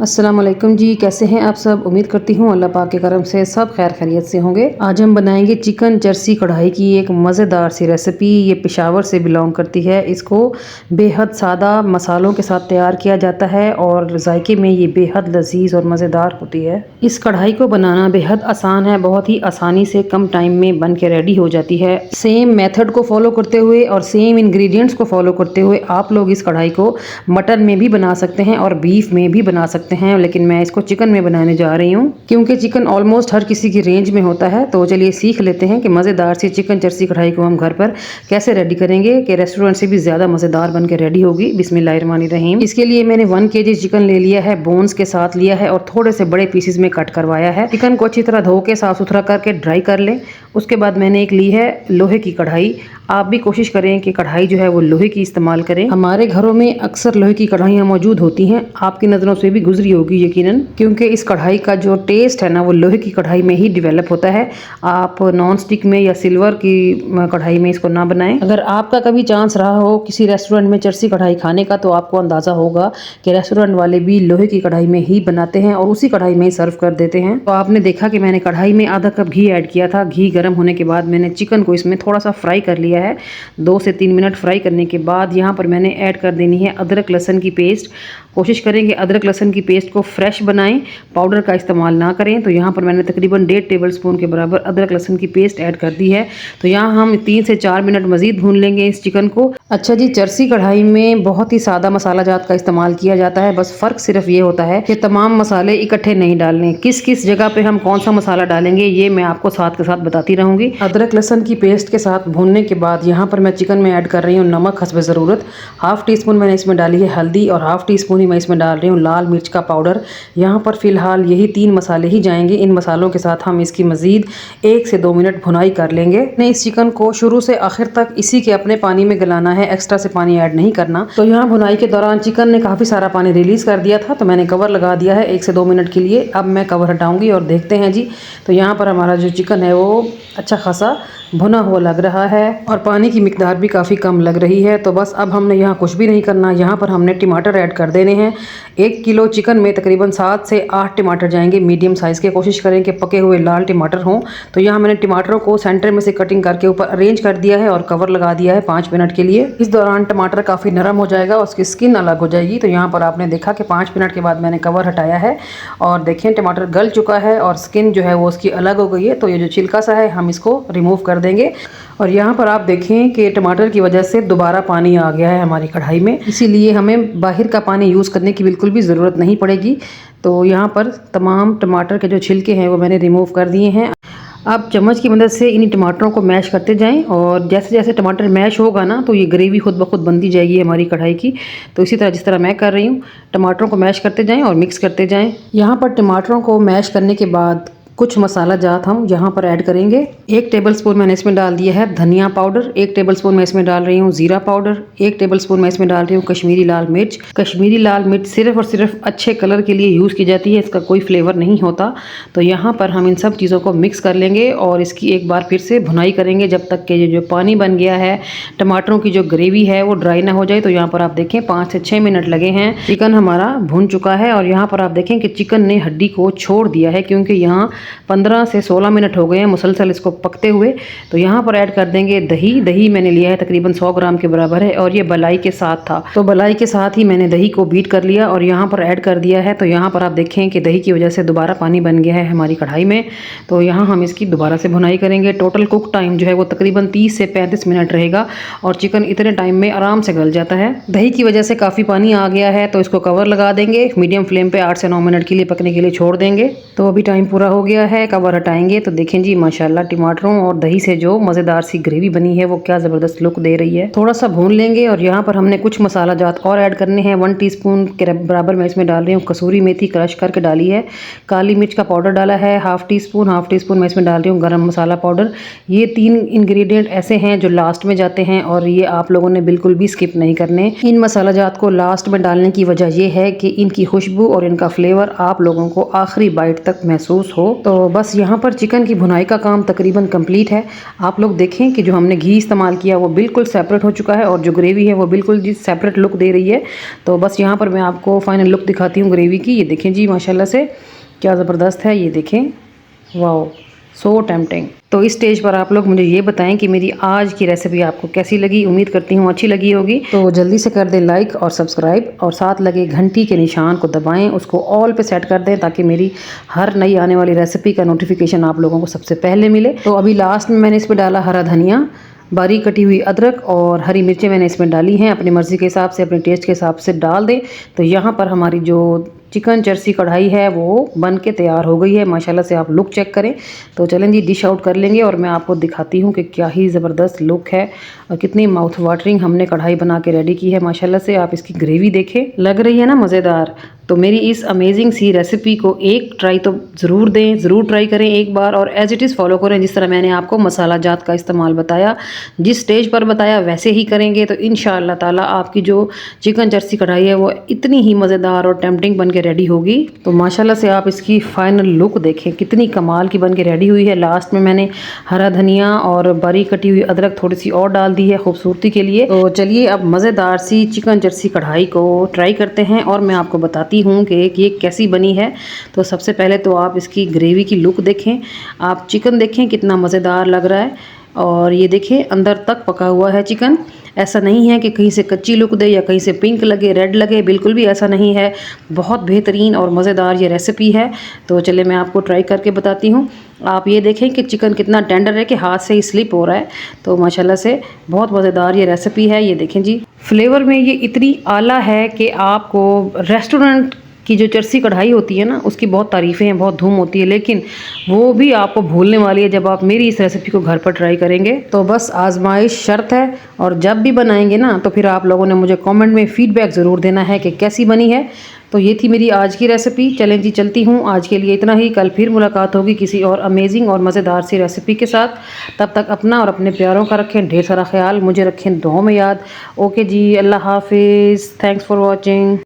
अस्सलाम वालेकुम जी, कैसे हैं आप सब। उम्मीद करती हूँ अल्लाह पाक के करम से सब खैर खैरियत से होंगे। आज हम बनाएंगे चिकन चर्सी कढ़ाई की एक मज़ेदार सी रेसिपी। ये पेशावर से बिलोंग करती है। इसको बेहद सादा मसालों के साथ तैयार किया जाता है और जायके में ये बेहद लजीज और मज़ेदार होती है। इस कढ़ाई को बनाना बेहद आसान है, बहुत ही आसानी से कम टाइम में बन के रेडी हो जाती है। सेम मेथड को फॉलो करते हुए और सेम इंग्रेडिएंट्स को फॉलो करते हुए आप लोग इस कढ़ाई को मटन में भी बना सकते हैं और बीफ में भी बना सकते हैं, लेकिन मैं इसको चिकन में बनाने जा रही हूँ क्योंकि चिकन ऑलमोस्ट हर किसी की रेंज में होता है। तो चलिए सीख लेते हैं कि मज़ेदार सी चिकन चर्सी कढ़ाई को हम घर पर कैसे रेडी करेंगे कि रेस्टोरेंट से भी ज़्यादा मज़ेदार बन के रेडी होगी। बिस्मिल्लाहिर्रहमानिर्रहीम। इसके लिए मैंने 1 kg चिकन ले लिया है, बोन्स के साथ लिया है और थोड़े से बड़े पीसेस में कट करवाया है। चिकन को अच्छी तरह धो के साफ सुथरा करके ड्राई कर लें। उसके बाद मैंने एक ली है लोहे की कढ़ाई। आप भी कोशिश करें कि कढ़ाई जो है वो लोहे की इस्तेमाल करें। हमारे घरों में अक्सर लोहे की कढ़ाइयाँ मौजूद होती हैं, आपकी नज़रों से भी गुजरी होगी यकीनन, क्योंकि इस कढ़ाई का जो टेस्ट है ना वो लोहे की कढ़ाई में ही डेवलप होता है। आप नॉन स्टिक में या सिल्वर की कढ़ाई में इसको ना बनाएं। अगर आपका कभी चांस रहा हो किसी रेस्टोरेंट में चर्सी कढ़ाई खाने का, तो आपको अंदाज़ा होगा कि रेस्टोरेंट वाले भी लोहे की कढ़ाई में ही बनाते हैं और उसी कढ़ाई में ही सर्व कर देते हैं। तो आपने देखा कि मैंने कढ़ाई में आधा कप घी ऐड किया था। घी गर्म होने के बाद मैंने चिकन को इसमें थोड़ा सा फ्राई कर लिया है। 2 से 3 मिनट फ्राई करने के बाद यहाँ पर मैंने ऐड कर देनी है अदरक लहसुन की पेस्ट। कोशिश करें कि अदरक लहसुन की पेस्ट को फ्रेश बनाएं, पाउडर का इस्तेमाल ना करें। तो यहाँ पर मैंने तकरीबन 1.5 टेबलस्पून के बराबर अदरक लहसुन की पेस्ट ऐड कर दी है। तो यहाँ हम 3 से 4 मिनट मज़ीद भून लेंगे इस चिकन को। अच्छा जी, चर्सी कढ़ाई में बहुत ही सादा मसाला जात का इस्तेमाल किया जाता है। बस फ़र्क सिर्फ ये होता है कि तमाम मसाले इकट्ठे नहीं डालने। किस किस जगह पे हम कौन सा मसाला डालेंगे ये मैं आपको साथ के साथ बताती रहूँगी। अदरक लहसुन की पेस्ट के साथ भूनने के बाद यहाँ पर मैं चिकन में ऐड कर रही हूँ नमक हस्बे ज़रूरत। 1/2 टीस्पून मैंने इसमें डाली है हल्दी और 1/2 टीस्पून ही मैं इसमें डाल रही हूँ लाल मिर्च का पाउडर। यहाँ पर फ़िलहाल यही 3 मसाले ही जाएंगे। इन मसालों के साथ हम इसकी मज़ीद 1 से 2 मिनट भुनाई कर लेंगे। ने इस चिकन को शुरू से आखिर तक इसी के अपने पानी में गलाना है, एक्स्ट्रा से पानी ऐड नहीं करना। तो यहाँ भुनाई के दौरान चिकन ने काफ़ी सारा पानी रिलीज़ कर दिया था, तो मैंने कवर लगा दिया है 1 से 2 मिनट के लिए। अब मैं कवर हटाऊँगी और देखते हैं जी। तो यहाँ पर हमारा जो चिकन है वो अच्छा खासा भुना हुआ लग रहा है और पानी की मिकदार भी काफ़ी कम लग रही है। तो बस अब हमने यहाँ कुछ भी नहीं करना। यहाँ पर हमने टमाटर ऐड कर देने हैं। 1 किलो चिकन में तकरीबन 7 से 8 टमाटर जाएंगे, मीडियम साइज़ के। कोशिश करें कि पके हुए लाल टमाटर हों। तो यहाँ मैंने टमाटरों को सेंटर में से कटिंग करके ऊपर अरेंज कर दिया है और कवर लगा दिया है 5 मिनट के लिए। इस दौरान टमाटर काफ़ी नरम हो जाएगा, उसकी स्किन अलग हो जाएगी। तो यहाँ पर आपने देखा कि 5 मिनट के बाद मैंने कवर हटाया है और देखें टमाटर गल चुका है और स्किन जो है वो उसकी अलग हो गई है। तो ये जो छिलका सा है हम इसको रिमूव कर देंगे। और यहाँ पर आप देखें कि टमाटर की वजह से दोबारा पानी आ गया है हमारी कढ़ाई में, इसीलिए हमें बाहर का पानी यूज़ करने की बिल्कुल भी ज़रूरत नहीं पड़ेगी। तो यहाँ पर तमाम टमाटर के जो छिलके हैं वो मैंने रिमूव कर दिए हैं। आप चम्मच की मदद से इन टमाटरों को मैश करते जाएं और जैसे जैसे टमाटर मैश होगा ना तो ये ग्रेवी खुद ब खुद बनती जाएगी हमारी कढ़ाई की। तो इसी तरह जिस तरह मैं कर रही हूँ, टमाटरों को मैश करते जाएं और मिक्स करते जाएं। यहाँ पर टमाटरों को मैश करने के बाद कुछ मसाला जात हम यहाँ पर ऐड करेंगे। 1 टेबलस्पून मैंने इसमें डाल दिया है धनिया पाउडर। 1 टेबलस्पून मैं इसमें डाल रही हूँ ज़ीरा पाउडर। 1 टेबलस्पून मैं इसमें डाल रही हूँ कश्मीरी लाल मिर्च। कश्मीरी लाल मिर्च सिर्फ और सिर्फ अच्छे कलर के लिए यूज़ की जाती है, इसका कोई फ्लेवर नहीं होता। तो यहाँ पर हम इन सब चीज़ों को मिक्स कर लेंगे और इसकी एक बार फिर से भुनाई करेंगे जब तक कि जो पानी बन गया है, टमाटरों की जो ग्रेवी है वो ड्राई ना हो जाए। तो यहाँ पर आप देखें 5 से 6 मिनट लगे हैं। चिकन हमारा भुन चुका है और यहाँ पर आप देखें कि चिकन ने हड्डी को छोड़ दिया है, क्योंकि यहाँ 15 से 16 मिनट हो गए हैं मुसलसल इसको पकते हुए। तो यहाँ पर ऐड कर देंगे दही। दही मैंने लिया है तकरीबन 100 ग्राम के बराबर है और ये बलाई के साथ था, तो बलाई के साथ ही मैंने दही को बीट कर लिया और यहाँ पर ऐड कर दिया है। तो यहाँ पर आप देखें कि दही की वजह से दोबारा पानी बन गया है हमारी कढ़ाई में। तो यहाँ हम इसकी दोबारा से भुनाई करेंगे। टोटल कुक टाइम जो है वो तकरीबन 30 से 35 मिनट रहेगा और चिकन इतने टाइम में आराम से गल जाता है। दही की वजह से काफ़ी पानी आ गया है, तो इसको कवर लगा देंगे। मीडियम फ्लेम पे 8 से 9 मिनट के लिए पकने के लिए छोड़ देंगे। तो अभी टाइम पूरा हो गया है, कवर हटाएंगे तो देखें जी माशाल्लाह टमाटरों और दही से जो मज़ेदार सी ग्रेवी बनी है वो क्या ज़बरदस्त लुक दे रही है। थोड़ा सा भून लेंगे और यहाँ पर हमने कुछ मसाला जात और ऐड करने हैं। 1 टीस्पून के बराबर मैं इसमें डाल रही हूँ कसूरी मेथी क्रश करके डाली है। काली मिर्च का पाउडर डाला है 1/2 टीस्पून मैं इसमें डाल रही हूँ गरम मसाला पाउडर। ये 3 इंग्रेडिएंट ऐसे हैं जो लास्ट में जाते हैं और ये आप लोगों ने बिल्कुल भी स्किप नहीं करने। इन मसाला जात को लास्ट में डालने की वजह यह है कि इनकी खुशबू और इनका फ्लेवर आप लोगों को आखिरी बाइट तक महसूस हो। तो बस यहाँ पर चिकन की भुनाई का काम तकरीबन कंप्लीट है। आप लोग देखें कि जो हमने घी इस्तेमाल किया वो बिल्कुल सेपरेट हो चुका है और जो ग्रेवी है वो बिल्कुल जी सेपरेट लुक दे रही है। तो बस यहाँ पर मैं आपको फाइनल लुक दिखाती हूँ ग्रेवी की। ये देखें जी माशाल्लाह से क्या ज़बरदस्त है, ये देखें, वाओ, सो टेम्पटिंग। तो इस स्टेज पर आप लोग मुझे ये बताएं कि मेरी आज की रेसिपी आपको कैसी लगी। उम्मीद करती हूँ अच्छी लगी होगी। तो जल्दी से कर दें लाइक और सब्सक्राइब और साथ लगे घंटी के निशान को दबाएं, उसको ऑल पे सेट कर दें ताकि मेरी हर नई आने वाली रेसिपी का नोटिफिकेशन आप लोगों को सबसे पहले मिले। तो अभी लास्ट में मैंने इस पर डाला हरा धनिया, बारीक कटी हुई अदरक और हरी मिर्चें मैंने इसमें डाली हैं। अपनी मर्ज़ी के हिसाब से, अपने टेस्ट के हिसाब से डाल दें। तो यहाँ पर हमारी जो चिकन चर्सी कढ़ाई है वो बन के तैयार हो गई है। माशाल्लाह से आप लुक चेक करें। तो चलें जी डिश आउट कर लेंगे और मैं आपको दिखाती हूँ कि क्या ही ज़बरदस्त लुक है और कितनी माउथ वाटरिंग हमने कढ़ाई बना के रेडी की है। माशाल्लाह से आप इसकी ग्रेवी देखें, लग रही है ना मज़ेदार। तो मेरी इस अमेजिंग सी रेसिपी को एक ट्राई तो ज़रूर दें, ज़रूर ट्राई करें एक बार और एज़ इट इज़ फॉलो करें जिस तरह मैंने आपको मसाला जात का इस्तेमाल बताया, जिस स्टेज पर बताया वैसे ही करेंगे तो इंशाअल्लाह ताला आपकी जो चिकन चर्सी कढ़ाई है वो इतनी ही मज़ेदार और टेम्पटिंग बन के रेडी होगी। तो माशाल्लाह से आप इसकी फाइनल लुक देखें, कितनी कमाल की बन के रेडी हुई है। लास्ट में मैंने हरा धनिया और बारीक कटी हुई अदरक थोड़ी सी और डाल दी है खूबसूरती के लिए। तो चलिए अब मज़ेदार सी चिकन चर्सी कढ़ाई को ट्राई करते हैं और मैं आपको बताती हूँ कि ये कैसी बनी है। तो सबसे पहले तो आप इसकी ग्रेवी की लुक देखें, आप चिकन देखें कितना मज़ेदार लग रहा है और ये देखें अंदर तक पका हुआ है चिकन। ऐसा नहीं है कि कहीं से कच्ची लुक दे या कहीं से पिंक लगे, रेड लगे, बिल्कुल भी ऐसा नहीं है। बहुत बेहतरीन और मज़ेदार ये रेसिपी है। तो चलिए मैं आपको ट्राई करके बताती हूँ। आप ये देखें कि चिकन कितना टेंडर है कि हाथ से ही स्लिप हो रहा है। तो माशाल्लाह से बहुत मज़ेदार ये रेसिपी है। ये देखें जी, फ्लेवर में ये इतनी आला है कि आपको रेस्टोरेंट की जो चर्सी कढ़ाई होती है ना उसकी बहुत तारीफ़ें हैं, बहुत धूम होती है, लेकिन वो भी आपको भूलने वाली है जब आप मेरी इस रेसिपी को घर पर ट्राई करेंगे। तो बस आजमाइश शर्त है और जब भी बनाएंगे ना तो फिर आप लोगों ने मुझे कमेंट में फ़ीडबैक ज़रूर देना है कि कैसी बनी है। तो ये थी मेरी आज की रेसिपी। चलें जी चलती हूँ, आज के लिए इतना ही। कल फिर मुलाकात होगी किसी और अमेजिंग और मज़ेदार सी रेसिपी के साथ। तब तक अपना और अपने प्यारों का रखें ढेर सारा ख्याल, मुझे रखें दुआओं में याद। ओके जी, अल्लाह हाफिज़, थैंक्स फॉर वॉचिंग।